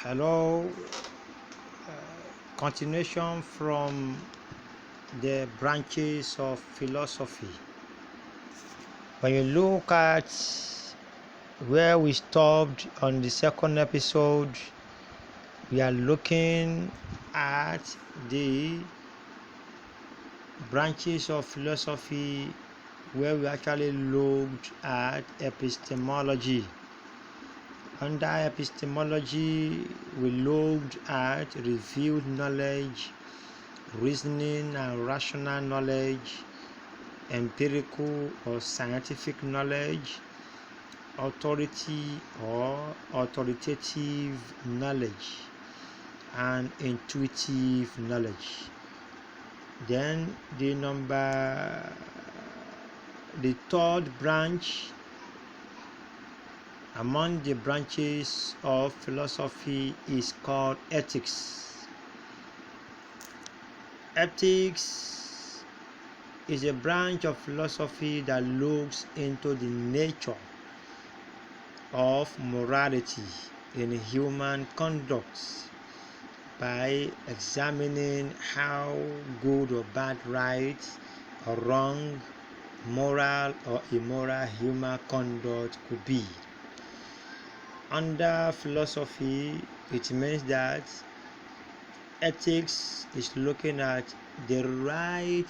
Hello, continuation from the branches of philosophy. When you look at where we stopped on the second episode, we are looking at the branches of philosophy where we actually looked at epistemology. Under epistemology, we looked at revealed knowledge, reasoning and rational knowledge, empirical or scientific knowledge, authority or authoritative knowledge, and intuitive knowledge. Then the third branch among the branches of philosophy is called ethics. Ethics is a branch of philosophy that looks into the nature of morality in human conduct by examining how good or bad, right or wrong, moral or immoral human conduct could be. Under philosophy, it means that ethics is looking at the right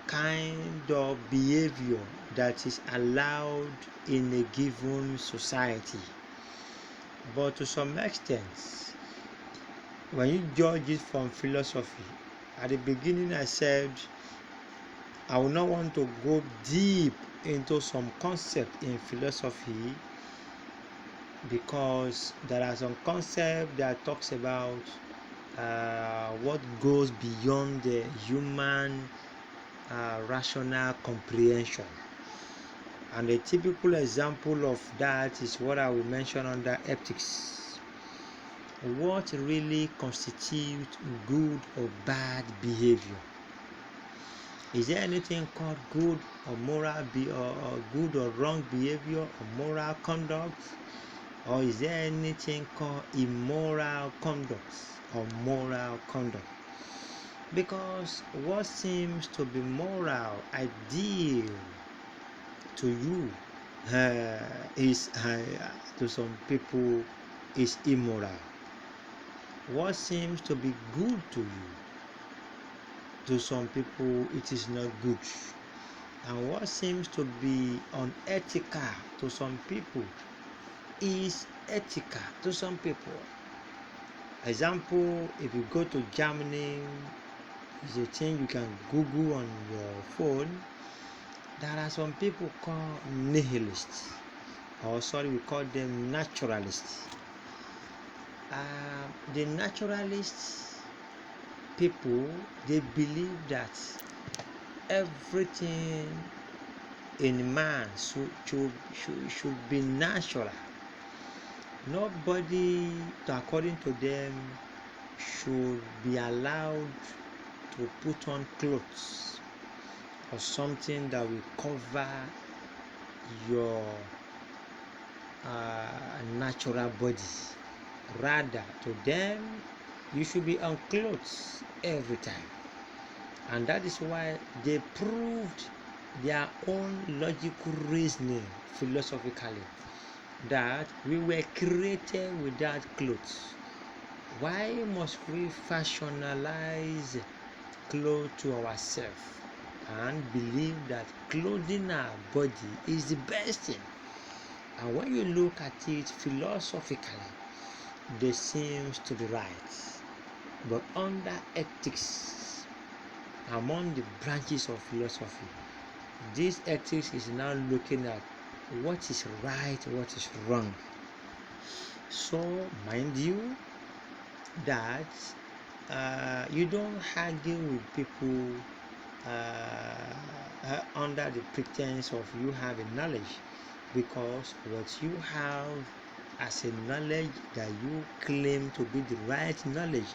kind of behavior that is allowed in a given society. But to some extent, when you judge it from philosophy, at the beginning I said I will not want to go deep into some concept in philosophy because there are some concepts that talks about what goes beyond the human rational comprehension. And a typical example of that is what I will mention under ethics. What really constitutes good or bad behavior? Is there anything called good or moral or good or wrong behavior or moral conduct? Or is there anything called immoral conduct or moral conduct? Because what seems to be moral, ideal to you, is to some people is immoral. What seems to be good to you, to some people it is not good. And what seems to be unethical to some people is ethical to some people. Example, if you go to Germany, it's a thing you can Google on your phone. There are some people called nihilists, we call them naturalists. The naturalists people, they believe that everything in man should be natural. Nobody, according to them, should be allowed to put on clothes or something that will cover your natural body. Rather, to them, you should be on clothes every time. And that is why they proved their own logical reasoning philosophically that we were created without clothes. Why must we fashionalize clothes to ourselves and believe that clothing our body is the best thing? And when you look at it philosophically, they seems to be right. But under ethics, among the branches of philosophy, this ethics is now looking at what is right, what is wrong. So mind you that you don't argue with people under the pretense of you having knowledge, because what you have as a knowledge that you claim to be the right knowledge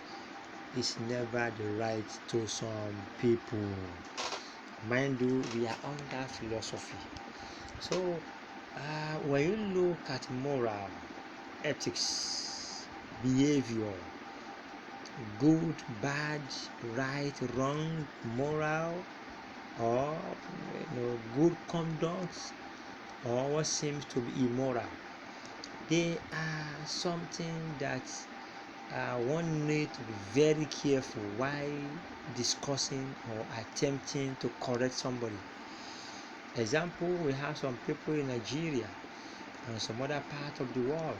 is never the right to some people. Mind you, we are under philosophy. So when you look at moral ethics, behavior, good, bad, right, wrong, moral, or good conduct, or what seems to be immoral. They are something that one need to be very careful while discussing or attempting to correct somebody. Example, we have some people in Nigeria and some other part of the world.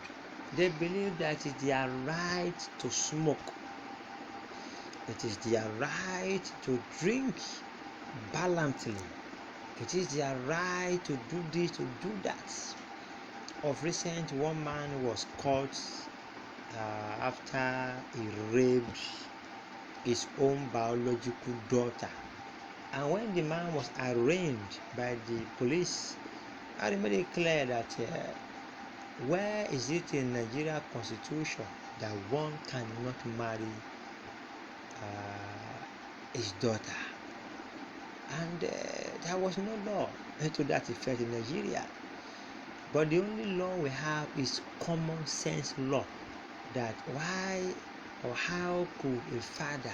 They believe that it is their right to smoke. It is their right to drink balancedly. It is their right to do this, to do that. Of recent, one man was caught after he raped his own biological daughter. And when the man was arraigned by the police, I made it clear that where is it in Nigeria constitution that one cannot marry his daughter? And there was no law to that effect in Nigeria. But the only law we have is common sense law, that why or how could a father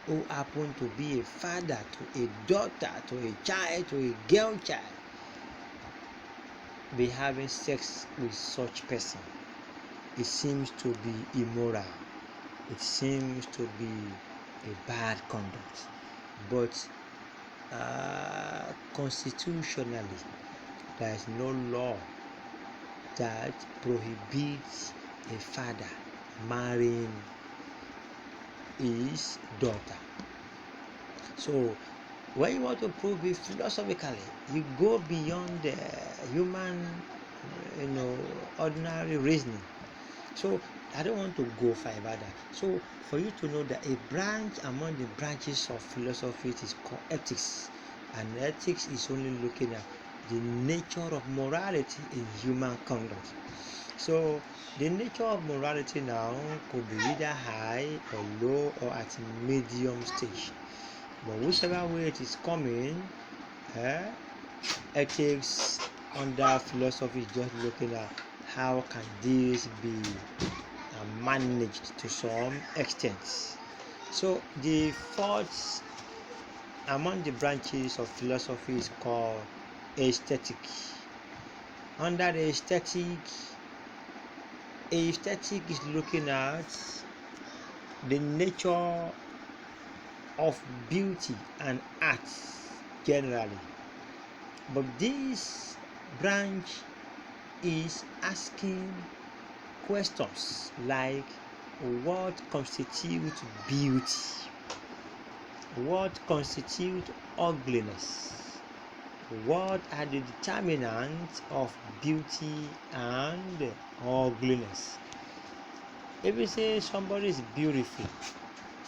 who happened to be a father to a daughter, to a child, to a girl child, be having sex with such person? It seems to be immoral. It seems to be a bad conduct. But constitutionally, there is no law that prohibits a father marrying his daughter. So when you want to prove it philosophically, you go beyond the human, ordinary reasoning. So I don't want to go far about that. So for you to know that a branch among the branches of philosophy is called ethics, and ethics is only looking at the nature of morality in human conduct. So the nature of morality now could be either high or low or at medium stage. But whichever way it is coming, ethics under philosophy is just looking at how can this be managed to some extent. So the fourth among the branches of philosophy is called aesthetic. Under the aesthetic is looking at the nature of beauty and art generally. But this branch is asking questions like what constitutes beauty, what constitutes ugliness, what are the determinants of beauty and ugliness. If you say somebody is beautiful,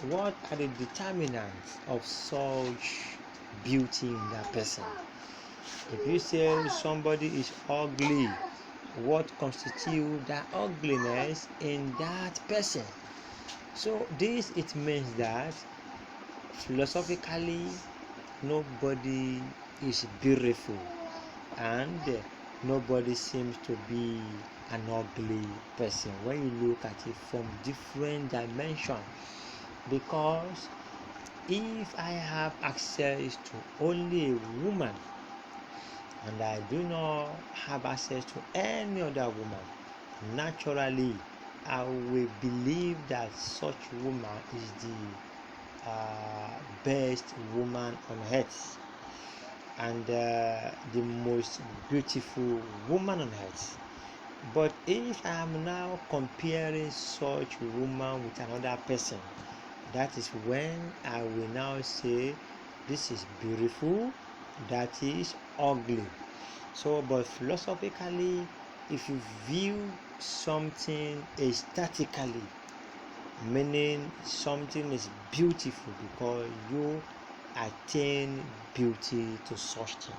what are the determinants of such beauty in that person? If you say somebody is ugly, what constitutes that ugliness in that person? So this, it means that philosophically nobody is beautiful and nobody seems to be an ugly person when you look at it from different dimensions. Because if I have access to only a woman and I do not have access to any other woman, naturally I will believe that such woman is the best woman on earth and the most beautiful woman on earth. But if I am now comparing such woman with another person, that is when I will now say this is beautiful, that is ugly. So, but philosophically, if you view something aesthetically, meaning something is beautiful because you attain beauty to such thing.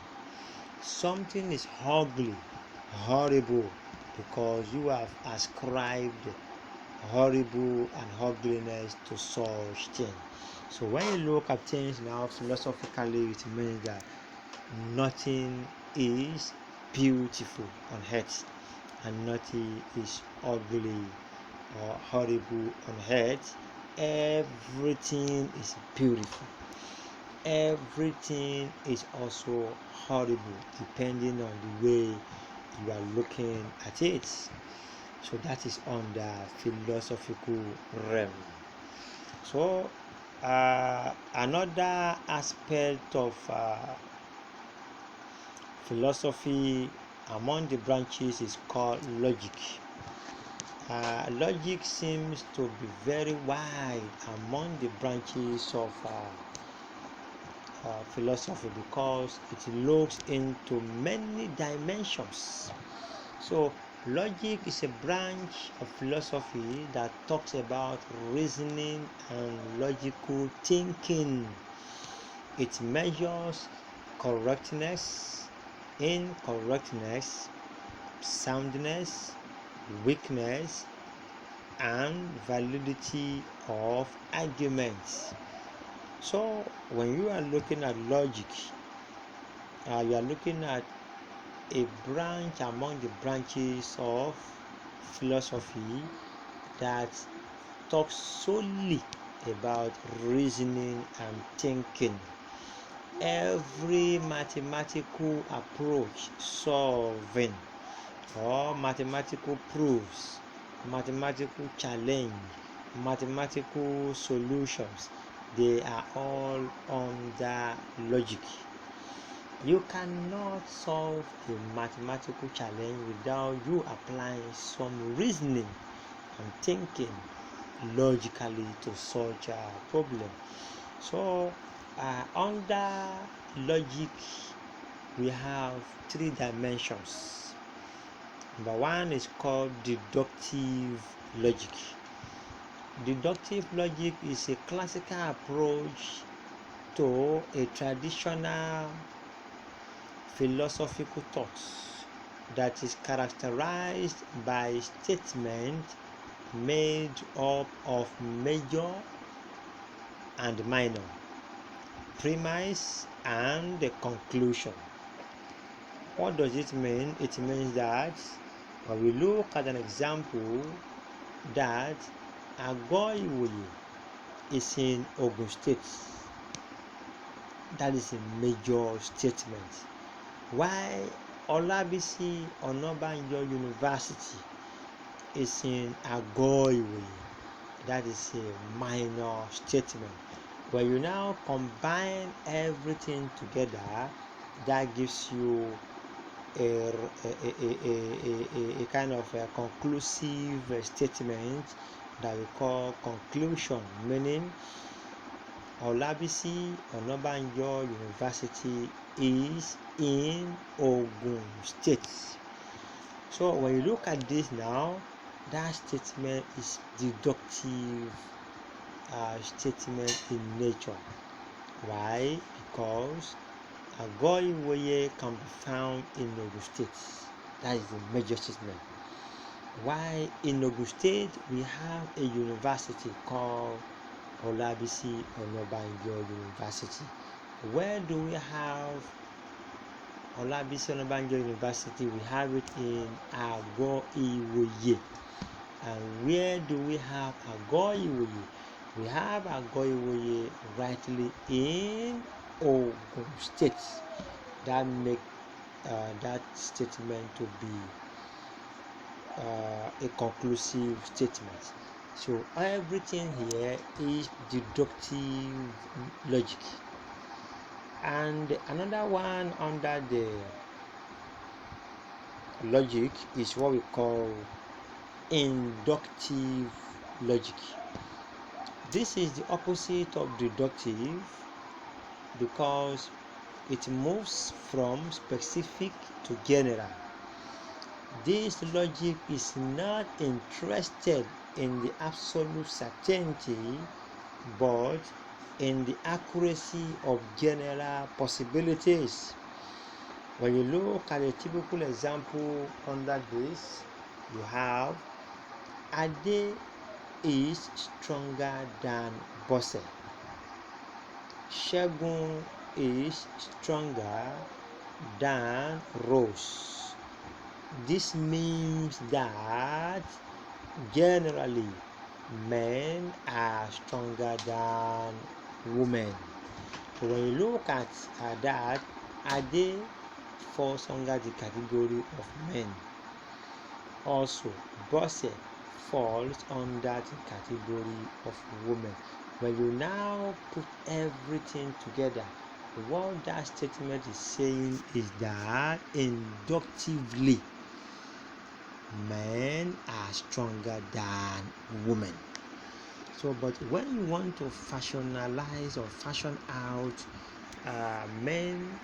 Something is ugly, horrible, because you have ascribed horrible and ugliness to such thing. So when you look at things now philosophically, it means that nothing is beautiful on earth and nothing is ugly or horrible on earth, everything is beautiful. Everything is also horrible depending on the way you are looking at it. So that is on the philosophical realm. So another aspect of philosophy among the branches is called logic. Logic seems to be very wide among the branches of philosophy because it looks into many dimensions. So logic is a branch of philosophy that talks about reasoning and logical thinking. It measures correctness, incorrectness, soundness, weakness, and validity of arguments. So when you are looking at logic, you are looking at a branch among the branches of philosophy that talks solely about reasoning and thinking. Every mathematical approach solving or mathematical proofs, mathematical challenge, mathematical solutions, they are all under logic. You cannot solve a mathematical challenge without you applying some reasoning and thinking logically to such a problem. So under logic we have three dimensions. Number one is called deductive logic. Deductive logic is a classical approach to a traditional philosophical thought that is characterized by statements made up of major and minor, premise and the conclusion. What does it mean? It means that when we look at an example that Agoiwoye is in Ogun State, that is a major statement. Why Olabisi Onabanjo University is in Agoiwoye, that is a minor statement. When you now combine everything together, that gives you a kind of a conclusive statement that we call conclusion, meaning Olabisi Onabanjo University is in Ogun State. So when you look at this now, that statement is deductive statement in nature. Why? Because Agoiwoye can be found in Ogun State. That is the major statement. Why in Ogun State we have a university called Olabisi Onabanjo University. Where do we have Olabisi Onabanjo University? We have it in Agoiwoye. And where do we have Agoiwoye? We have Agoiwoye rightly in Ogun State. That make that statement to be a conclusive statement. So everything here is deductive logic. And another one under the logic is what we call inductive logic. This is the opposite of deductive because it moves from specific to general. This logic is not interested in the absolute certainty but in the accuracy of general possibilities. When you look at a typical example under this, you have Ade is stronger than Bose. Segun is stronger than Rose. This means that generally men are stronger than women. So when you look at that, are they falls under the category of men? Also, Bosse falls under the category of women. When you now put everything together, what that statement is saying is that inductively men are stronger than women. So, but when you want to fashionalize or fashion out men,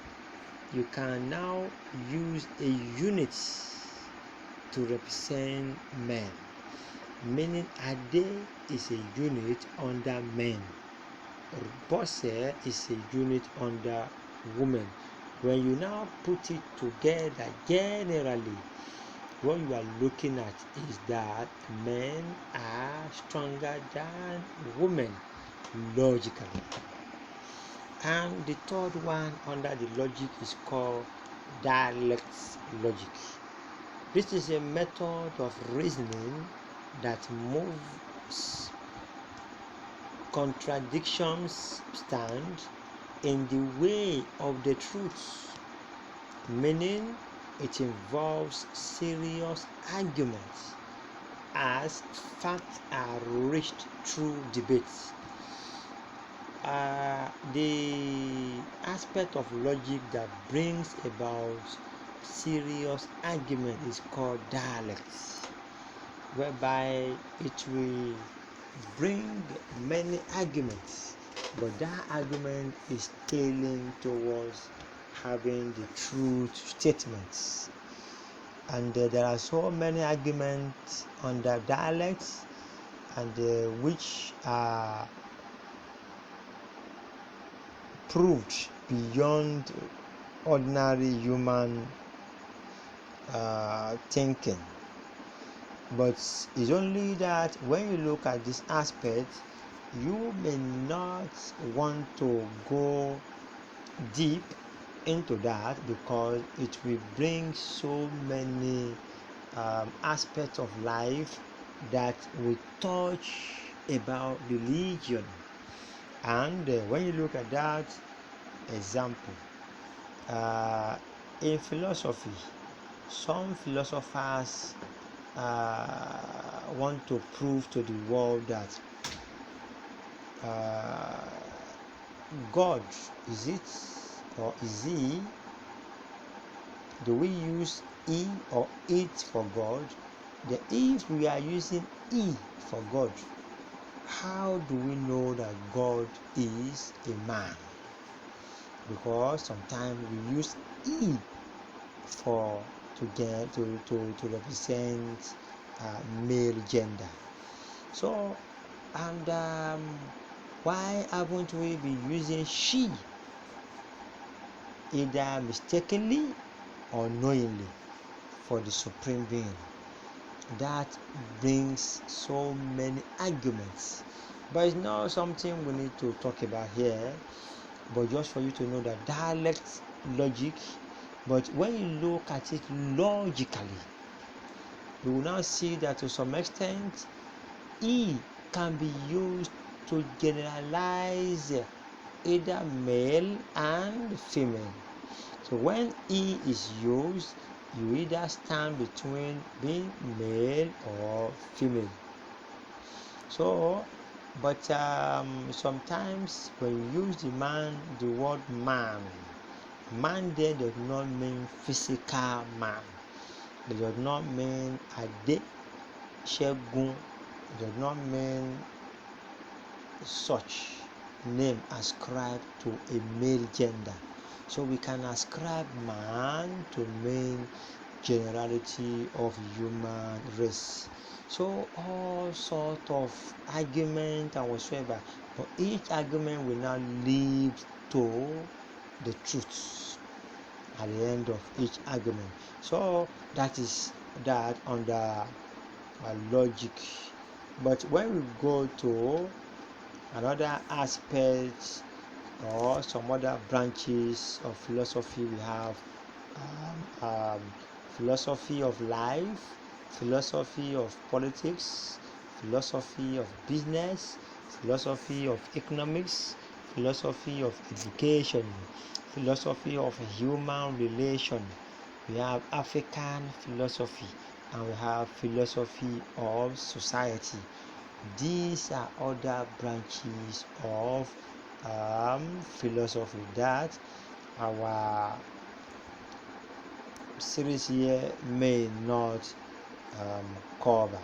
you can now use a unit to represent men, meaning Ade is a unit under men, Bosse is a unit under women. When you now put it together, generally what you are looking at is that men are stronger than women logically. And the third one under the logic is called dialect logic. This is a method of reasoning that moves contradictions stand in the way of the truth, meaning it involves serious arguments as facts are reached through debates. The aspect of logic that brings about serious argument is called dialects, whereby it will bring many arguments, but that argument is tailing towards having the truth statements. And there are so many arguments under dialects, and which are proved beyond ordinary human thinking. But it's only that when you look at this aspect, you may not want to go deep into that because it will bring so many aspects of life that will touch about religion. And when you look at that example, in philosophy, some philosophers want to prove to the world that God, is it or is he? Do we use he or it for God? If we are using he for God, how do we know that God is a man? Because sometimes we use he for to represent male gender. So, and why haven't we been using she, either mistakenly or knowingly, for the supreme being? That brings so many arguments, but it's not something we need to talk about here, but just for you to know that dialect logic. But when you look at it logically, you will now see that to some extent E can be used to generalize either male and female. So when E is used, you either stand between being male or female. So, but sometimes when you use the word man there does not mean physical man. It does not mean Ade Shegun. It does not mean such name ascribed to a male gender. So we can ascribe man to mean generality of human race. So all sort of argument and whatsoever, but each argument will now lead to the truth at the end of each argument. So that is that under logic. But when we go to another aspect or some other branches of philosophy, we have philosophy of life, philosophy of politics, philosophy of business, philosophy of economics, philosophy of education, philosophy of human relation. We have African philosophy, and we have philosophy of society. These are other branches of philosophy that our series here may not cover.